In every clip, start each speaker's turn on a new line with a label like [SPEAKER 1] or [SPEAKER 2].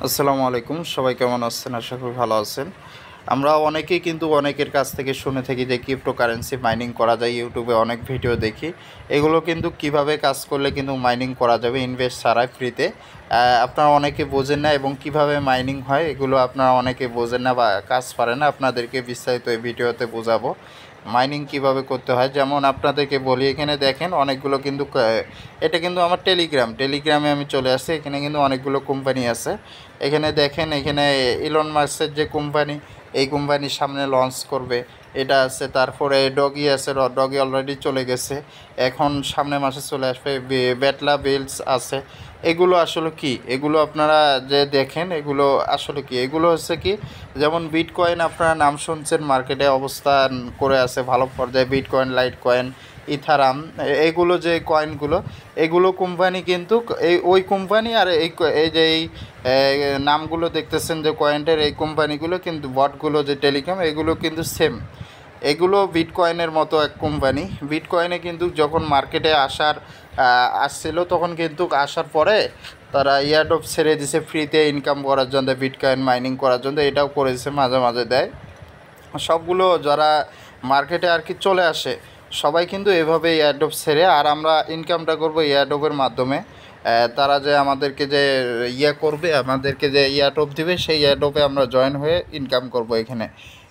[SPEAKER 1] আসসালামু আলাইকুম। সবাই কেমন আছেন? আশা করি ভালো আছেন। আমরা অনেকেই কিন্তু অনেকের কাছ থেকে শুনে থাকি যে ক্রিপ্টোকারেন্সি মাইনিং করা যায়। ইউটিউবে অনেক ভিডিও দেখি। এগুলো কিন্তু কিভাবে কাজ করলে কিন্তু মাইনিং করা যাবে ইনভেস্ট ছাড়াই ফ্রিতে। আপনারা অনেকে বোঝেন না এবং কিভাবে মাইনিং হয় এগুলো আপনারা অনেকে বোঝেন না বা কাজ পারেন না। আপনাদেরকে বিস্তারিত এই ভিডিওতে বোঝাবো। মাইনিং কিভাবে করতে হয়, যেমন আপনাদেরকে বলি, এখানে দেখেন অনেকগুলো কিন্তু এটা কিন্তু আমার টেলিগ্রামে আমি চলে আসছি। এখানে কিন্তু অনেকগুলো কোম্পানি আছে। এখানে দেখেন, এখানে ইলন মাস্কের যে কোম্পানি, এই কোম্পানির সামনে লঞ্চ করবে এটা আছে। তারপরে ডগি আছে, ডগি অলরেডি চলে গেছে, এখন সামনে মাসে চলে আসবে। বেটলা বিলস আছে। এগুলো আসলে কি, এগুলো আপনারা যে দেখেন এগুলো আসলে কি, এগুলো হচ্ছে কি, যেমন বিটকয়েন আপনারা নাম শুনছেন, মার্কেটে অবস্থান করে আছে ভালো পর্যায়ে। বিটকয়েন, লাইট কয়েন, ইথারাম, এগুলো যে কয়েনগুলো, এগুলো কোম্পানি কিন্তু ওই কোম্পানি, আর এই যে এই নামগুলো দেখতেছেন যে কয়েনটার, এই কোম্পানিগুলো কিন্তু বটগুলো যে টেলিকম, এগুলো কিন্তু সেম। এগুলো বিটকয়েনের মতো এক কোম্পানি। বিটকয়েনে কিন্তু যখন মার্কেটে আসছিল, তখন কিন্তু আসার পরে তারা ইয়ারড্রপ ছেড়ে দিছে ফ্রিতে ইনকাম করার জন্য, বিটকয়েন মাইনিং করার জন্য। এটাও করেছে, মাঝে মাঝে দেয়। সবগুলো যারা মার্কেটে আর কি চলে আসে, সবাই কিন্তু এভাবে এয়ারড্রপ ছেড়ে, আর আমরা ইনকামটা করবো এয়ারড্রপের মাধ্যমে। তারা যে আমাদেরকে যে করবে, আমাদেরকে যে এয়ারড্রপ দিবে, সেই এয়ারড্রপে আমরা জয়েন হয়ে ইনকাম করব। এখানে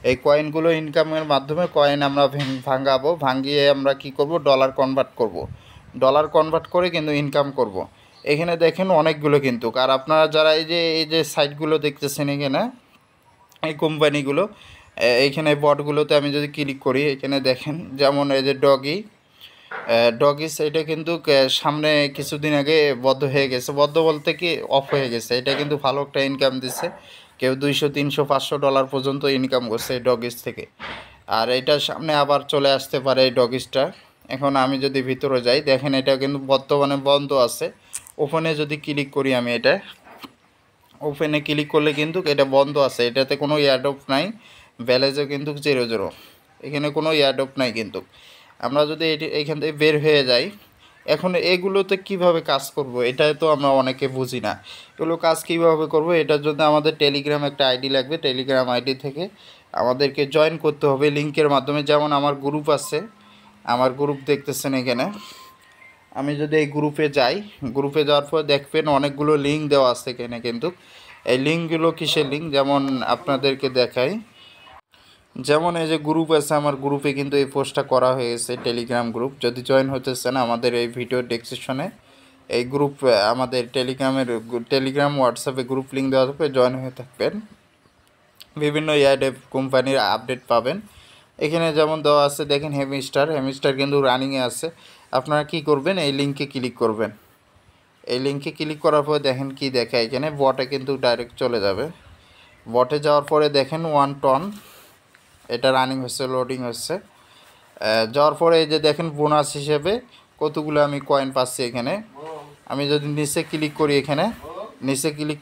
[SPEAKER 1] এই কয়েনগুলো ইনকামের মাধ্যমে কয়েন আমরা ভাঙাবো, ভাঙিয়ে আমরা কি করব, ডলার কনভার্ট করব। ডলার কনভার্ট করে কিন্তু ইনকাম করব। এখানে দেখেন অনেকগুলো কিন্তু, আর আপনারা যারা এই যে সাইটগুলো দেখতেছেন, এখানে এই কোম্পানিগুলো, এইখানে বটগুলোতে আমি যদি ক্লিক করি, এখানে দেখেন যেমন এই যে ডগিস, এটা কিন্তু সামনে কিছুদিন আগে বন্ধ হয়ে গেছে। বন্ধ বলতে কি, অফ হয়ে গেছে। এটা কিন্তু ভালো একটা ইনকাম দিচ্ছে। কেউ 200, 300, $500 পর্যন্ত ইনকাম করছে এই ডগিস থেকে। আর এটা সামনে আবার চলে আসতে পারে এই ডগিসটা। এখন আমি যদি ভিতরে যাই, দেখেন এটা কিন্তু বর্তমানে বন্ধ আছে। ওপেনে যদি ক্লিক করি আমি, এটা ওপেনে ক্লিক করলে কিন্তু এটা বন্ধ আছে। এটাতে কোনো এয়ারড্রপ নাই, ব্যালেন্সও কিন্তু 0 এখানে কোনো এয়ারড্রপ নাই কিন্তু। আমরা যদি এইখান থেকে বের হয়ে যাই, এখন এগুলোতে কিভাবে কাজ করব, এটা তো আমরা অনেকে বুঝি না। এগুলো কাজ কিভাবে করব, এটার জন্য আমাদের টেলিগ্রাম একটা আইডি লাগবে। টেলিগ্রাম আইডি থেকে আমাদেরকে জয়েন করতে হবে লিঙ্কের মাধ্যমে। যেমন আমার গ্রুপ আছে, আমার গ্রুপ দেখতেছেন এখানে। আমি যদি এই গ্রুপে যাই, গ্রুপে যাওয়ার পর দেখবেন অনেকগুলো লিঙ্ক দেওয়া আছে এখানে কিন্তু। এই লিঙ্কগুলো কিসের লিঙ্ক, যেমন আপনাদেরকে দেখাই। যেমন এই যে গ্রুপ আছে, আমার গ্রুপে কিন্তু এই পোস্টটা করা হয়েছে, টেলিগ্রাম গ্রুপ। যদি জয়েন হতে চান, আমাদের এই ভিডিও ডেসক্রিপশনে এই গ্রুপ, আমাদের টেলিগ্রাম হোয়াটসঅ্যাপে গ্রুপ লিঙ্ক দেওয়া থাকবে, জয়েন হয়ে থাকবেন। বিভিন্ন এয়ারটেল কোম্পানির আপডেট পাবেন। এখানে যেমন দেওয়া আছে, দেখেন হেমিস্টার কিন্তু রানিংয়ে আছে। আপনারা কি করবেন, এই লিঙ্কে ক্লিক করবেন। এই লিঙ্কে ক্লিক করার পরে দেখেন কি দেখায়, এখানে বটে কিন্তু ডাইরেক্ট চলে যাবে। বটে যাওয়ার পরে দেখেন 1 টন, এটা রানিং হচ্ছে, লোডিং হচ্ছে। যাওয়ার পরে এই যে দেখেন বোনাস হিসেবে কতগুলো আমি কয়েন পাচ্ছি এখানে। আমি যদি নিচে ক্লিক করি, এখানে নিচে ক্লিক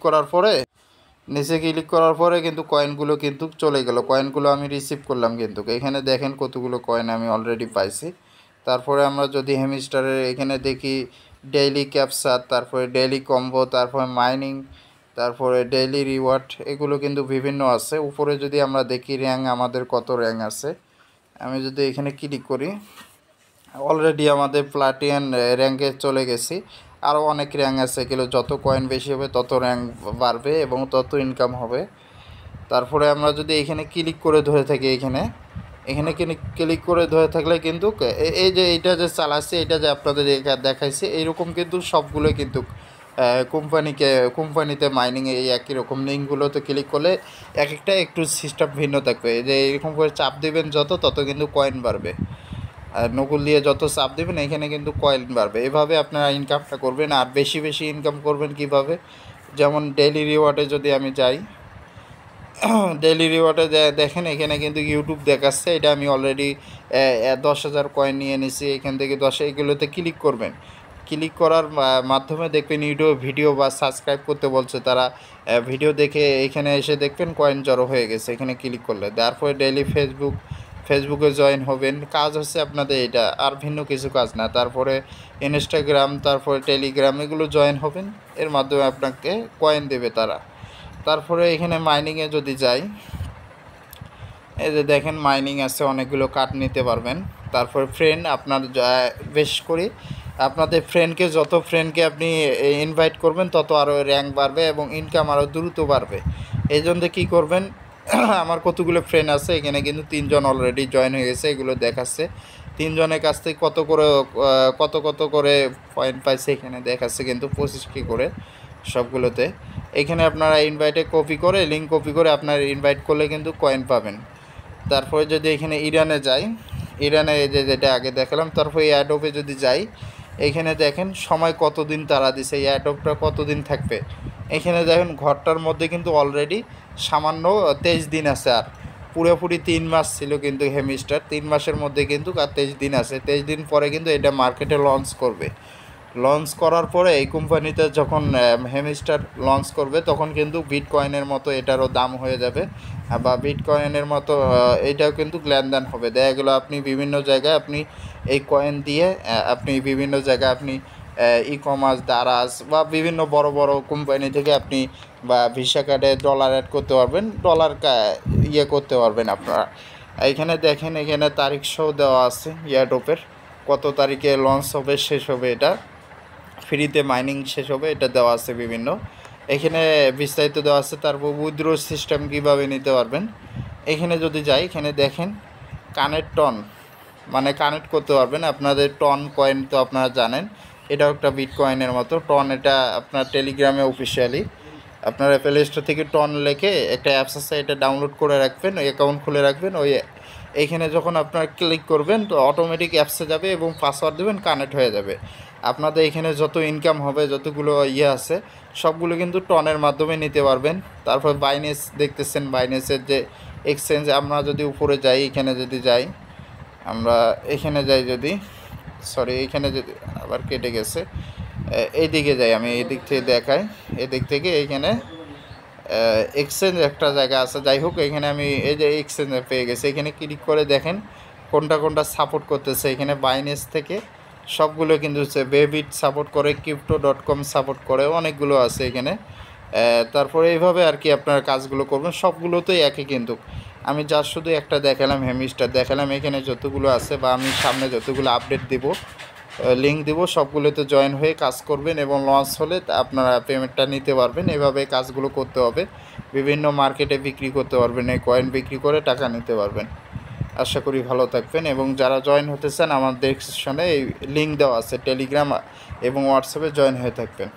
[SPEAKER 1] করার পরে কিন্তু কয়েনগুলো কিন্তু চলে গেল। কয়েনগুলো আমি রিসিভ করলাম কিন্তু। এখানে দেখেন কতগুলো কয়েন আমি অলরেডি পাইছি। তারপরে আমরা যদি হেমিস্টারের এখানে দেখি, ডেইলি ক্যাপচার, তারপরে ডেইলি কম্বো, তারপরে মাইনিং, তারপরে ডেইলি রিওয়ার্ড, এগুলো কিন্তু বিভিন্ন আছে। উপরে যদি আমরা দেখি র্যাঙ্ক, আমাদের কত র্যাঙ্ক আছে, আমি যদি এখানে ক্লিক করি, অলরেডি আমাদের প্লাটিনাম র্যাঙ্কে চলে গেছি। আরও অনেক র্যাঙ্ক আছে, এগুলো যত কয়েন বেশি হবে তত র্যাঙ্ক বাড়বে এবং তত ইনকাম হবে। তারপরে আমরা যদি এখানে ক্লিক করে ধরে থাকি, এখানে ক্লিক করে ধরে থাকলে কিন্তু এই যে এইটা যে চালাচ্ছে, এটা যে আপনাদের দেখাইছে, এইরকম কিন্তু সবগুলো কিন্তু কোম্পানিতে মাইনিং এই একই রকম। লিঙ্কগুলোতে ক্লিক করলে এক একটা একটু সিস্টেম ভিন্ন থাকবে। এই যে এরকম করে চাপ দেবেন যত, তত কিন্তু কয়েন বাড়বে। আর নকুল দিয়ে যত চাপ দেবেন, এখানে কিন্তু কয়েন বাড়বে। এভাবে আপনারা ইনকামটা করবেন। আর বেশি বেশি ইনকাম করবেন কিভাবে, যেমন ডেইলি রিওয়ার্ডে যদি আমি যাই, ডেইলি রিওয়ার্ডে দেখেন এখানে কিন্তু ইউটিউব দেখাচ্ছে। এটা আমি অলরেডি 10,000 কয়েন নিয়ে নিছি। এখান থেকে 10, এগুলোতে ক্লিক করবেন। ক্লিক করার মাধ্যমে দেখবেন ইউটিউব ভিডিও বা সাবস্ক্রাইব করতে বলছে, তারা ভিডিও দেখে এখানে এসে দেখবেন কয়েন জড়ো হয়ে গেছে এখানে ক্লিক করলে। তারপরে ডেইলি ফেসবুকে জয়েন হবেন। কাজ হচ্ছে আপনাদের এটা, আর ভিন্ন কিছু কাজ না। তারপরে ইনস্টাগ্রাম, তারপরে টেলিগ্রাম, এগুলো জয়েন হবেন। এর মাধ্যমে আপনাকে কয়েন দেবে তারা। তারপরে এখানে মাইনিংয়ে যদি যাই, এই যে দেখেন মাইনিং আছে, অনেকগুলো কার্ড নিতে পারবেন। তারপর ফ্রেন্ড, আপনার বেশ করি আপনাদের ফ্রেন্ডকে, যত ফ্রেন্ডকে আপনি ইনভাইট করবেন তত আরও র্যাঙ্ক বাড়বে এবং ইনকাম আরও দ্রুত বাড়বে। এই জন্য কী করবেন, আমার কতগুলো ফ্রেন্ড আছে এখানে কিন্তু 3 জন অলরেডি জয়েন হয়ে গেছে, এগুলো দেখাচ্ছে 3 জনের কাছ থেকে কত করে পয়েন্ট পাইছে, এখানে দেখাচ্ছে কিন্তু 25 করে সবগুলোতে। এখানে আপনারা ইনভাইটে কপি করে, লিঙ্ক কপি করে আপনার ইনভাইট করলে কিন্তু কয়েন পাবেন। তারপরে যদি এখানে ইরানে যাই, ইরানে এই যে যেটা আগে দেখালাম, তারপরে এই অ্যাডোপে যদি যাই, এখানে দেখেন সময় কতদিন তারা দিছে, এই অ্যাডোপটা কতদিন থাকবে। এখানে দেখেন ঘরটার মধ্যে কিন্তু অলরেডি সামান্য 23 দিন আছে, আর পুরোপুরি 3 মাস ছিল কিন্তু হেমিস্টার, 3 মাসের মধ্যে কিন্তু আর 23 দিন আছে। 23 দিন পরে কিন্তু এটা মার্কেটে লঞ্চ করবে। লঞ্চ করার পরে এই কোম্পানিতে যখন হেমিস্টার লঞ্চ করবে তখন কিন্তু বিটকয়েনের মতো এটারও দাম হয়ে যাবে, বা বিটকয়েনের মতো এটাও কিন্তু লেনদেন হবে। দেখা গেলো আপনি বিভিন্ন জায়গায় আপনি এই কয়েন দিয়ে আপনি বিভিন্ন জায়গায় আপনি ই কমার্স, দারাজ বা বিভিন্ন বড় বড় কোম্পানি থেকে আপনি বা ভিসা কার্ডে ডলার অ্যাড করতে পারবেন, ডলার ইয়ে করতে পারবেন আপনারা। এখানে দেখেন এখানে তারিখ সহ দেওয়া আছে, ইয়ারডোপের কত তারিখে লঞ্চ হবে, শেষ হবে, এটা ফ্রিতে মাইনিং শেষ হবে, এটা দেওয়া আছে বিভিন্ন, এখানে বিস্তারিত দেওয়া আছে। তারপর উইথড্র সিস্টেম কীভাবে নিতে পারবেন, এখানে যদি যাই, এখানে দেখেন কানেক্ট টন, মানে কানেক্ট করতে পারবেন আপনাদের টন কয়েন, তো আপনারা জানেন এটাও একটা বিটকয়েনের মতো টন। এটা আপনার টেলিগ্রামে অফিসিয়ালি আপনারা প্লে স্টোর থেকে টন লেখে একটা অ্যাপস আছে, এটা ডাউনলোড করে রাখবেন, ওই অ্যাকাউন্ট খুলে রাখবেন। ওই এইখানে যখন আপনারা ক্লিক করবেন তো অটোমেটিক অ্যাপসে যাবে এবং পাসওয়ার্ড দেবেন, কানেক্ট হয়ে যাবে। আপনাদের এখানে যত ইনকাম হবে, যতগুলো ইয়ে আছে সবগুলো কিন্তু টনের মাধ্যমে নিতে পারবেন। তারপর বাইনেস দেখতেছেন, বাইনেসের যে এক্সচেঞ্জ, আমরা যদি উপরে যাই, এখানে যদি যাই, আমরা এখানে যাই যদি, সরি এইখানে যদি আবার কেটে গেছে, এই দিকে যাই, আমি এই দিক থেকে দেখাই, এদিক থেকে এইখানে এক্সচেঞ্জ একটা জায়গা আছে, যাই হোক এখানে আমি এই যে এক্সচেঞ্জ পেয়ে গেছি, এখানে ক্লিক করে দেখেন কোনটা কোনটা সাপোর্ট করতেছে। এখানে বাইনেস থেকে সবগুলো কিন্তু হচ্ছে, বেবিট সাপোর্ট করে, crypto.com সাপোর্ট করে, অনেকগুলো আছে এখানে। তারপরে এইভাবে আর কি আপনারা কাজগুলো করবেন, সবগুলোতেই একই কিন্তু। আমি জাস্ট শুধু একটা দেখালাম, হেমিস্টার দেখালাম, এখানে যতগুলো আছে বা আমি সামনে যতগুলো আপডেট দিব, লিঙ্ক দিব, সবগুলোতে জয়েন হয়ে কাজ করবেন এবং লঞ্চ হলে আপনারা পেমেন্টটা নিতে পারবেন। এভাবে কাজগুলো করতে হবে, বিভিন্ন মার্কেটে বিক্রি করতে পারবেন, এই কয়েন বিক্রি করে টাকা নিতে পারবেন। আশা করি ভালো থাকবেন, এবং যারা জয়েন হতে চান আমার ডেসক্রিপশনে এই লিঙ্ক দেওয়া আছে, টেলিগ্রাম এবং হোয়াটসঅ্যাপে জয়েন হয়ে থাকবেন।